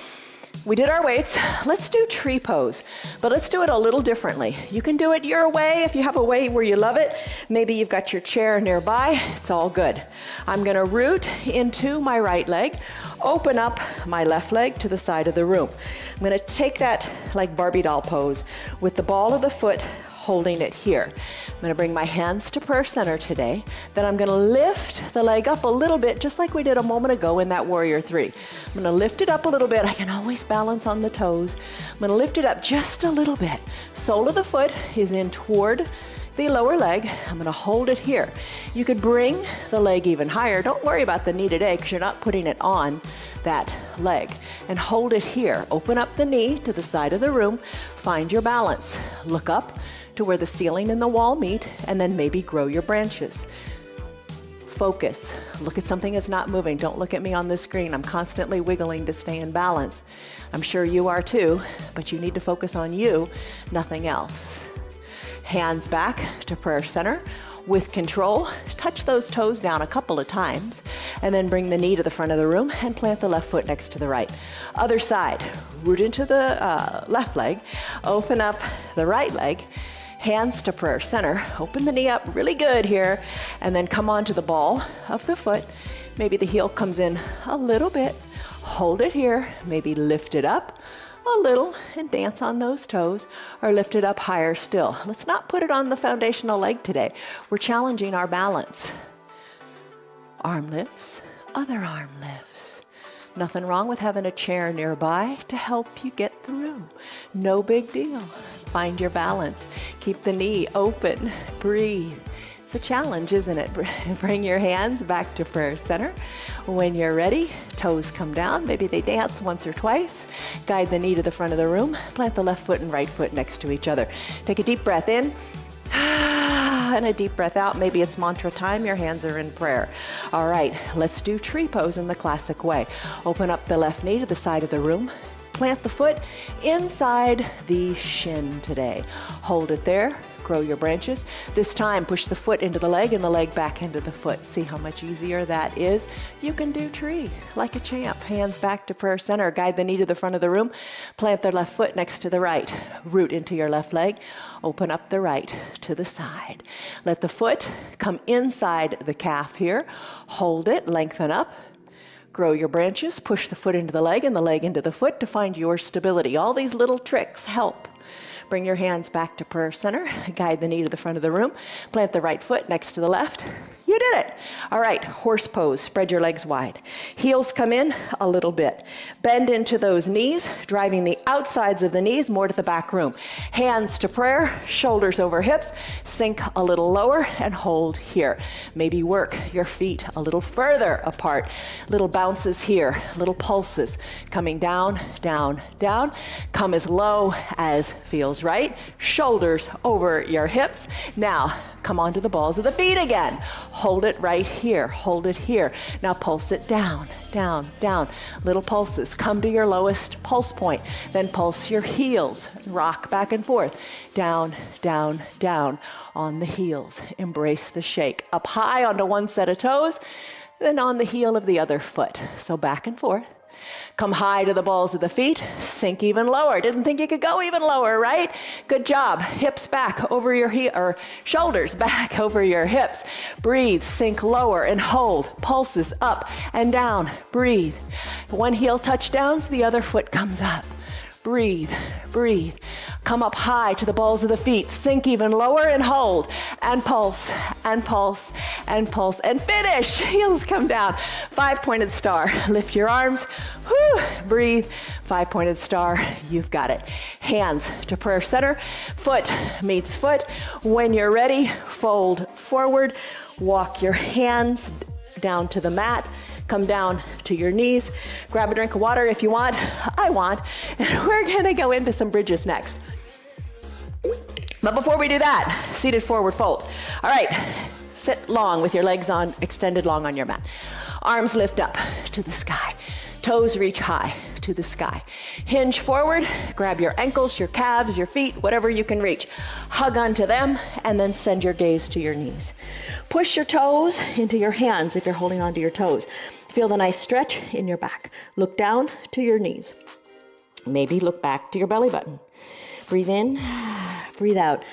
we did our weights. Let's do tree pose, but let's do it a little differently. You can do it your way if you have a way where you love it. Maybe you've got your chair nearby. It's all good. I'm gonna root into my right leg, open up my left leg to the side of the room. I'm gonna take that like Barbie doll pose with the ball of the foot holding it here. I'm gonna bring my hands to prayer center today. Then I'm gonna lift the leg up a little bit, just like we did a moment ago in that warrior three. I'm gonna lift it up a little bit. I can always balance on the toes. I'm gonna lift it up just a little bit. Sole of the foot is in toward the lower leg. I'm gonna hold it here. You could bring the leg even higher. Don't worry about the knee today because you're not putting it on that leg. And hold it here. Open up the knee to the side of the room. Find your balance. Look up to where the ceiling and the wall meet, and then maybe grow your branches. Focus. Look at something that's not moving. Don't look at me on the screen. I'm constantly wiggling to stay in balance. I'm sure you are too, but you need to focus on you, nothing else. Hands back to prayer center. With control, touch those toes down a couple of times, and then bring the knee to the front of the room and plant the left foot next to the right. Other side, root into the left leg, open up the right leg, hands to prayer center, open the knee up really good here, and then come onto the ball of the foot. Maybe the heel comes in a little bit, hold it here, maybe lift it up a little and dance on those toes, or lift it up higher still. Let's not put it on the foundational leg today. We're challenging our balance. Arm lifts, other arm lifts. Nothing wrong with having a chair nearby to help you get through. No big deal. Find your balance. Keep the knee open. Breathe. It's a challenge, isn't it? Bring your hands back to prayer center. When you're ready, toes come down. Maybe they dance once or twice. Guide the knee to the front of the room. Plant the left foot and right foot next to each other. Take a deep breath in. And a deep breath out. Maybe it's mantra time. Your hands are in prayer. All right, let's do tree pose in the classic way. Open up the left knee to the side of the room. Plant the foot inside the shin today. Hold it there. Grow your branches. This time, push the foot into the leg and the leg back into the foot. See how much easier that is? You can do tree like a champ. Hands back to prayer center. Guide the knee to the front of the room. Plant the left foot next to the right. Root into your left leg. Open up the right to the side. Let the foot come inside the calf here. Hold it, lengthen up. Grow your branches. Push the foot into the leg and the leg into the foot to find your stability. All these little tricks help. Bring your hands back to prayer center. Guide the knee to the front of the room. Plant the right foot next to the left. You did it. All right, horse pose. Spread your legs wide. Heels come in a little bit. Bend into those knees, driving the outsides of the knees more to the back room. Hands to prayer, shoulders over hips. Sink a little lower and hold here. Maybe work your feet a little further apart. Little bounces here, little pulses. Coming down, down, down. Come as low as feels right. Shoulders over your hips. Now, come onto the balls of the feet again. Hold it right here. Hold it here. Now pulse it down, down, down. Little pulses. Come to your lowest pulse point. Then pulse your heels. Rock back and forth. Down, down, down on the heels. Embrace the shake. Up high onto one set of toes, then on the heel of the other foot. So back and forth. Come high to the balls of the feet, sink even lower. Didn't think you could go even lower, right? Good job. Hips back over your or shoulders back over your hips. Breathe, sink lower and hold. Pulses up and down. Breathe. One heel touchdowns, the other foot comes up. Breathe, breathe. Come up high to the balls of the feet. Sink even lower and hold. And pulse, and pulse, and pulse. And finish. Heels come down. 5-pointed star. Lift your arms. Whew. Breathe. 5-pointed star. You've got it. Hands to prayer center. Foot meets foot. When you're ready, fold forward. Walk your hands down to the mat. Come down to your knees. Grab a drink of water if you want. I want. And we're gonna go into some bridges next. But before we do that, seated forward fold. All right, sit long with your legs on, extended long on your mat. Arms lift up to the sky. Toes reach high to the sky. Hinge forward, grab your ankles, your calves, your feet, whatever you can reach. Hug onto them, and then send your gaze to your knees. Push your toes into your hands if you're holding onto your toes. Feel the nice stretch in your back. Look down to your knees. Maybe look back to your belly button. Breathe in, breathe out.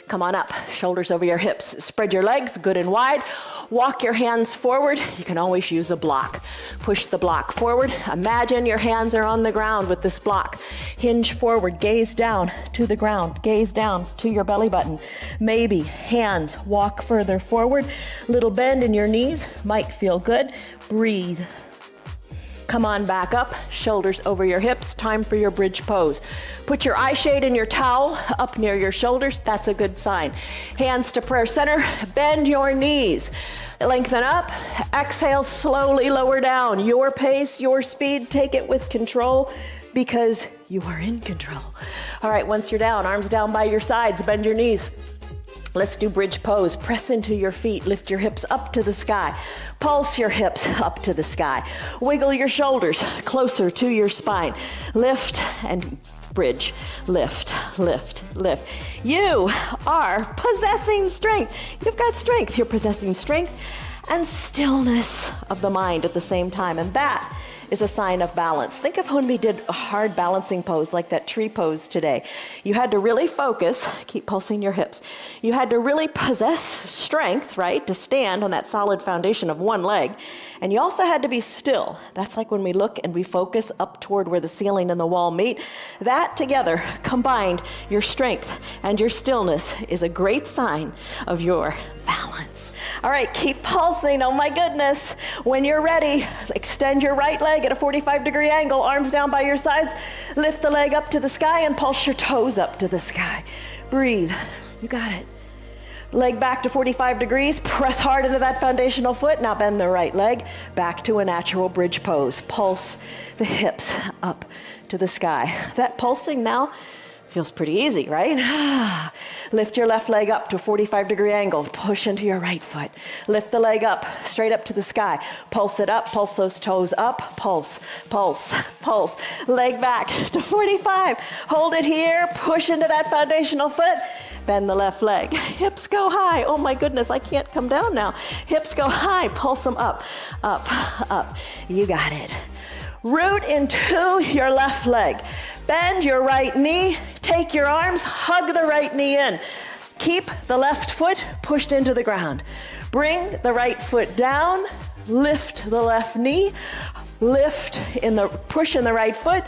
Come on up, shoulders over your hips. Spread your legs good and wide. Walk your hands forward. You can always use a block. Push the block forward. Imagine your hands are on the ground with this block. Hinge forward, gaze down to the ground. Gaze down to your belly button. Maybe hands walk further forward. Little bend in your knees might feel good. Breathe. Come on back up, shoulders over your hips. Time for your bridge pose. Put your eye shade and your towel up near your shoulders. That's a good sign. Hands to prayer center. Bend your knees. Lengthen up. Exhale, slowly lower down. Your pace, your speed. Take it with control because you are in control. All right, once you're down, arms down by your sides. Bend your knees. Let's do bridge pose. Press into your feet. Lift your hips up to the sky. Pulse your hips up to the sky. Wiggle your shoulders closer to your spine. Lift and bridge. Lift, lift, lift. You are possessing strength. You've got strength. You're possessing strength and stillness of the mind at the same time. And that is a sign of balance. Think of when we did a hard balancing pose like that tree pose today. You had to really focus, keep pulsing your hips. You had to really possess strength, right, to stand on that solid foundation of one leg. And you also had to be still. That's like when we look and we focus up toward where the ceiling and the wall meet. That together, combined, your strength and your stillness is a great sign of your balance. All right, keep pulsing. Oh my goodness. When you're ready, extend your right leg at a 45-degree angle, arms down by your sides. Lift the leg up to the sky and pulse your toes up to the sky. Breathe. You got it. Leg back to 45 degrees. Press hard into that foundational foot. Now bend the right leg back to a natural bridge pose. Pulse the hips up to the sky. That pulsing now feels pretty easy, right? Lift your left leg up to a 45-degree angle. Push into your right foot. Lift the leg up, straight up to the sky. Pulse it up, pulse those toes up. Pulse, pulse, pulse. Leg back to 45. Hold it here. Push into that foundational foot. Bend the left leg. Hips go high. Oh my goodness, I can't come down now. Hips go high. Pulse them up, up, up. You got it. Root into your left leg. Bend your right knee. Take your arms. Hug the right knee in. Keep the left foot pushed into the ground. Bring the right foot down. Lift the left knee. Lift in the push in the right foot.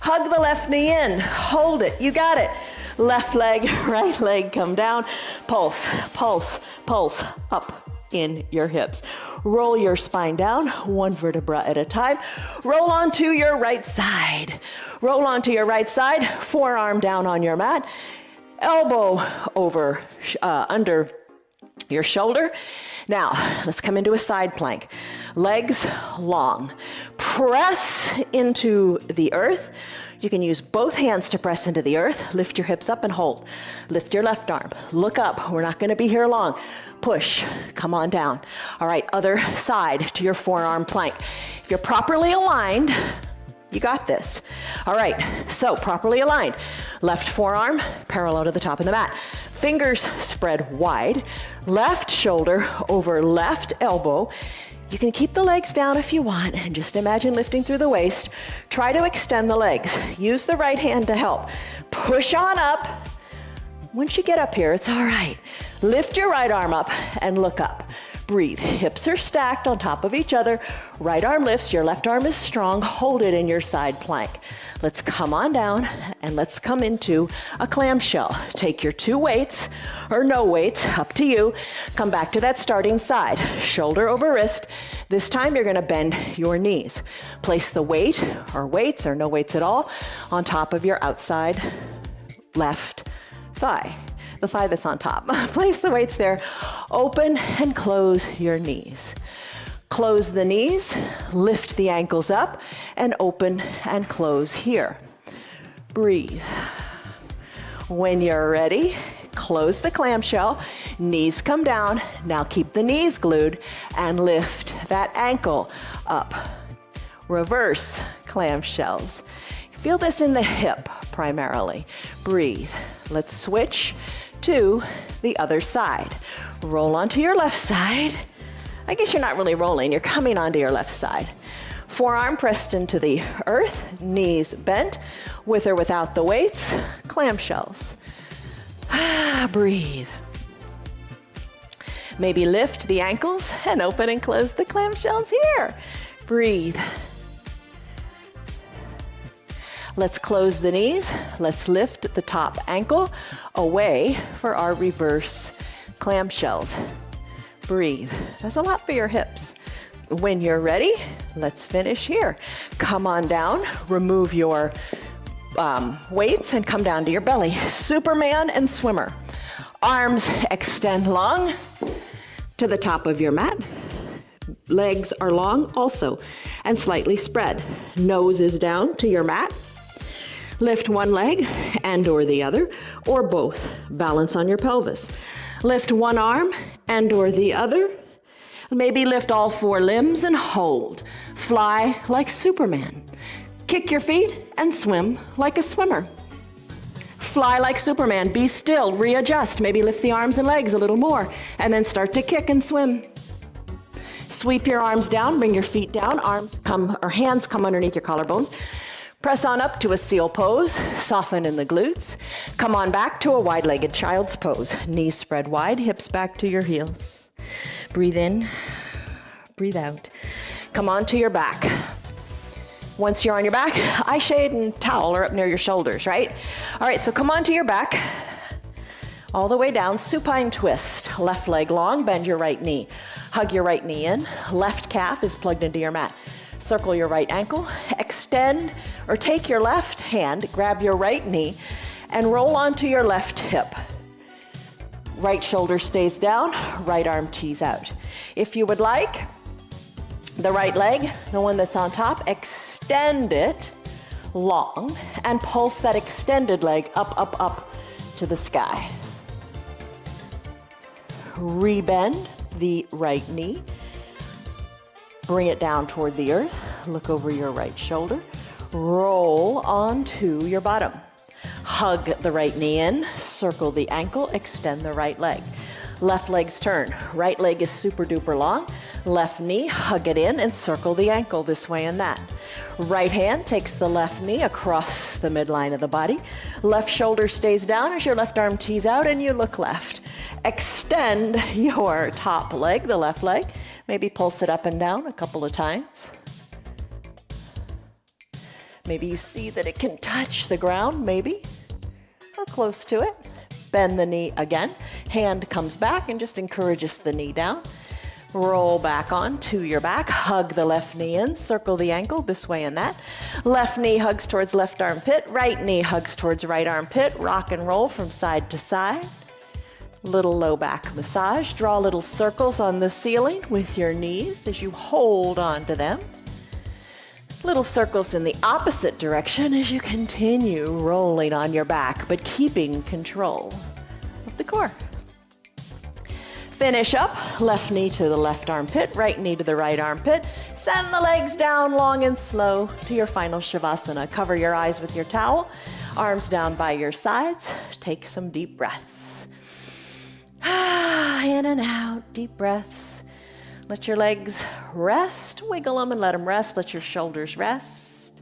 Hug the left knee in. Hold it. You got it. Left leg, right leg, come down. Pulse, pulse, pulse up in your hips. Roll your spine down, one vertebra at a time. Roll onto your right side. Roll onto your right side, forearm down on your mat. Elbow over, under your shoulder. Now, let's come into a side plank. Legs long. Press into the earth. You can use both hands to press into the earth. Lift your hips up and hold. Lift your left arm. Look up. We're not going to be here long. Push. Come on down. All right, other side to your forearm plank. If you're properly aligned, you got this. All right, so properly aligned. Left forearm parallel to the top of the mat. Fingers spread wide. Left shoulder over left elbow. You can keep the legs down if you want and just imagine lifting through the waist. Try to extend the legs. Use the right hand to help. Push on up. Once you get up here, it's all right. Lift your right arm up and look up. Breathe. Hips are stacked on top of each other. Right arm lifts. Your left arm is strong. Hold it in your side plank. Let's come on down and let's come into a clamshell. Take your two weights or no weights, up to you. Come back to that starting side. Shoulder over wrist. This time you're going to bend your knees. Place the weight or weights or no weights at all on top of your outside left thigh. The thigh that's on top. Place the weights there. Open and close your knees. Close the knees, lift the ankles up, and open and close here. Breathe. When you're ready, close the clamshell, knees come down. Now keep the knees glued and lift that ankle up. reverse clamshells. Feel this in the hip primarily. Breathe. Let's switch to the other side. Roll onto your left side. I guess you're not really rolling, you're coming onto your left side. Forearm pressed into the earth, knees bent, with or without the weights, clamshells. Breathe. Maybe lift the ankles and open and close the clamshells here. Breathe. Let's close the knees. Let's lift the top ankle away for our reverse clamshells. Breathe. That's a lot for your hips. When you're ready, let's finish here. Come on down, remove your weights and come down to your belly. Superman and swimmer. Arms extend long to the top of your mat. Legs are long also and slightly spread. Nose is down to your mat. Lift one leg and or the other, or both. Balance on your pelvis. Lift one arm and or the other. Maybe lift all four limbs and hold. Fly like Superman. Kick your feet and swim like a swimmer. Fly like Superman. Be still. Readjust. Maybe lift the arms and legs a little more and then start to kick and swim. Sweep your arms down. Bring your feet down. Hands come underneath your collarbones. Press on up to a seal pose, soften in the glutes. Come on back to a wide-legged child's pose. Knees spread wide, hips back to your heels. Breathe in, breathe out. Come on to your back. Once you're on your back, eye shade and towel are up near your shoulders, right? All right, so come on to your back. All the way down, supine twist. Left leg long, bend your right knee. Hug your right knee in. Left calf is plugged into your mat. Circle your right ankle, extend or take your left hand, grab your right knee, and roll onto your left hip. Right shoulder stays down, right arm tees out. If you would like, the right leg, the one that's on top, extend it long and pulse that extended leg up, up, up to the sky. Rebend the right knee. Bring it down toward the earth. Look over your right shoulder. Roll onto your bottom. Hug the right knee in. Circle the ankle. Extend the right leg. Left leg's turn. Right leg is super duper long. Left knee, hug it in and circle the ankle this way and that. Right hand takes the left knee across the midline of the body. Left shoulder stays down as your left arm tees out and you look left. Extend your top leg, the left leg. Maybe pulse it up and down a couple of times. Maybe you see that it can touch the ground, maybe, or close to it. Bend the knee again. Hand comes back and just encourages the knee down. Roll back onto your back. Hug the left knee in. Circle the ankle this way and that. Left knee hugs towards left armpit. Right knee hugs towards right armpit. Rock and roll from side to side. Little low back massage. Draw little circles on the ceiling with your knees as you hold on to them. Little circles in the opposite direction as you continue rolling on your back, but keeping control of the core. Finish up, left knee to the left armpit, right knee to the right armpit. Send the legs down long and slow to your final Shavasana. Cover your eyes with your towel, arms down by your sides. Take some deep breaths. In and out, deep breaths. Let your legs rest, wiggle them and let them rest. Let your shoulders rest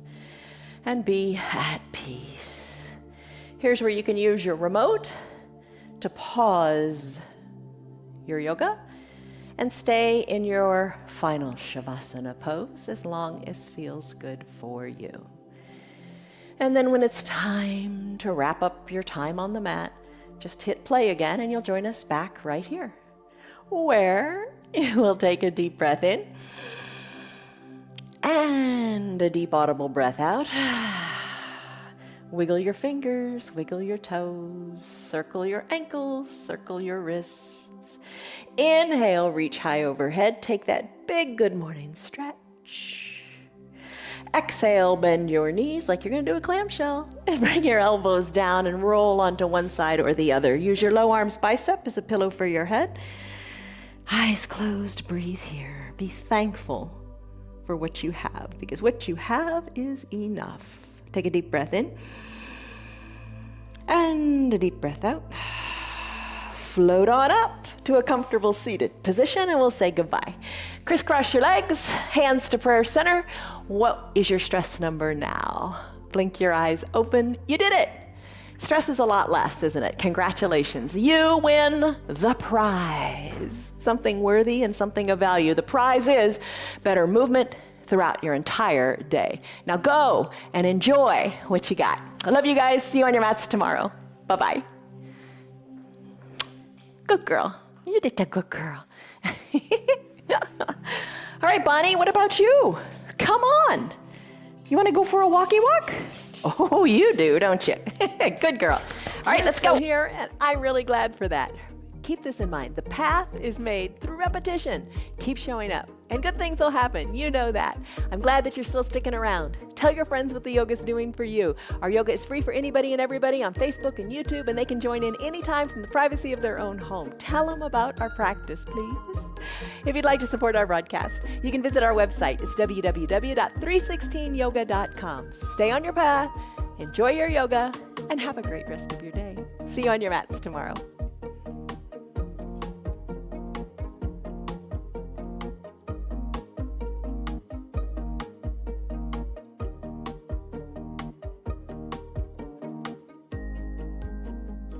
and be at peace. Here's where you can use your remote to pause your yoga and stay in your final Shavasana pose as long as feels good for you. And then when it's time to wrap up your time on the mat, just hit play again and you'll join us back right here, where you will take a deep breath in and a deep audible breath out. Wiggle your fingers, wiggle your toes, circle your ankles, circle your wrists. Inhale, reach high overhead. Take that big good morning stretch. Exhale, bend your knees like you're going to do a clamshell. And bring your elbows down and roll onto one side or the other. Use your low arms bicep as a pillow for your head. Eyes closed, breathe here. Be thankful for what you have, because what you have is enough. Take a deep breath in and a deep breath out. Float on up to a comfortable seated position and we'll say goodbye. Crisscross your legs, hands to prayer center. What is your stress number now? Blink your eyes open. You did it. Stress is a lot less, isn't it? Congratulations. You win the prize. Something worthy and something of value. The prize is better movement throughout your entire day. Now go and enjoy what you got. I love you guys. See you on your mats tomorrow. Bye-bye. Good girl. You did a good girl. All right, Bonnie, what about you? Come on. You want to go for a walkie walk? Oh, you do, don't you? Good girl. All right, let's go here, and I'm really glad for that. Keep this in mind. The path is made through repetition. Keep showing up, and good things will happen. You know that. I'm glad that you're still sticking around. Tell your friends what the yoga's doing for you. Our yoga is free for anybody and everybody on Facebook and YouTube, and they can join in anytime from the privacy of their own home. Tell them about our practice, please. If you'd like to support our broadcast, you can visit our website. It's www.316yoga.com. Stay on your path, enjoy your yoga, and have a great rest of your day. See you on your mats tomorrow.